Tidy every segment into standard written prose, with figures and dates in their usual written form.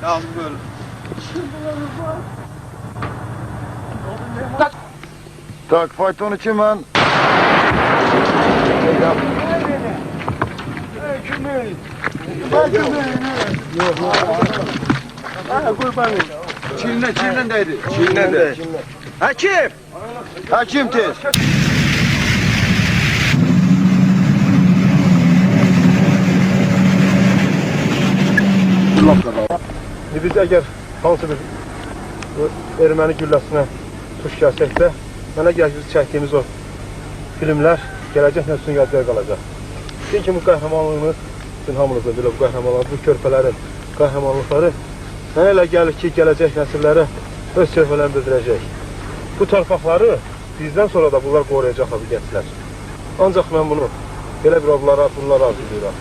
Yalnız böyle. Так, файтону mən Çiğnen deydi. Çiğnen deydi. Hakim! Hakim tez. Biz əgər hansı bir erməni gülləsinə tuş gəlsək də, mənə gəlir ki, biz çəkdiyimiz o filmlər gələcək nəsil üçün yadgar qalacaq. Çünki bu qəhrəmanlığımız üçün hamınızda belə bu qəhrəmanlar, bu körpələrin qəhrəmanlıqları mənə elə gəlir ki, gələcək nəsillərə öz səhvələrini bildirəcək. Bu torpaqları bizdən sonra da bunlar qoruyacaqlar bu gənclər. Ancaq mən bunu belə bir bunlara arzulayıram.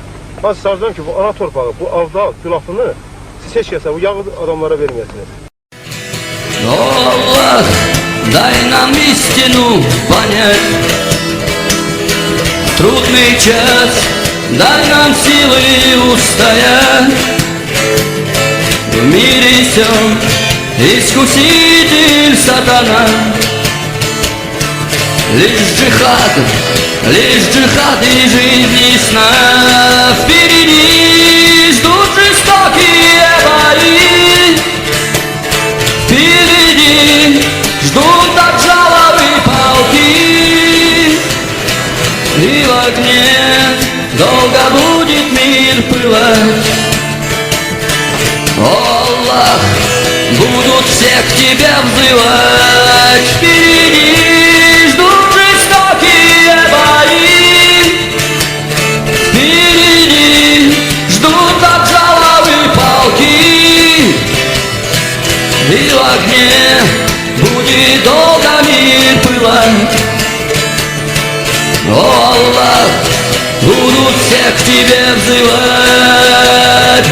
Az sarcan ki, bu ana torpağı, bu avda külafını siz heç kəsə, bu yağı adamlara verməyəsiniz. Allah, дай нам истину понять. Трудный час, дай нам силы устоять. В мире всем искуситель сатана. Лишь джихад и жизнь ясна. Впереди ждут жестокие бои. Впереди ждут отжаловые полки. И в огне долго будет мир пылать. О, Аллах, будут все к тебе взывать. Впереди ждут жестокие бои. Впереди ждут отжаловые полки. И в огне будет долго мир пылать. О, Аллах, будут все к тебе взывать.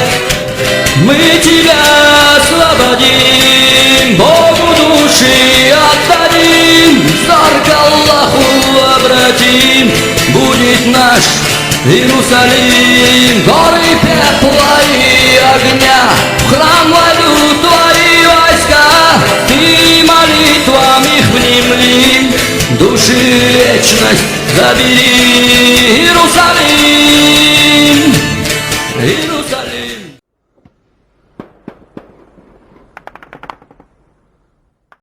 Мы тебя освободим, Богу души отдадим, взор к Аллаху обратим. Будет наш Иерусалим. Горы пепла и огня в храм войдут твои войска. Ты молитвам их внемли, души вечность забери. Иерусалим.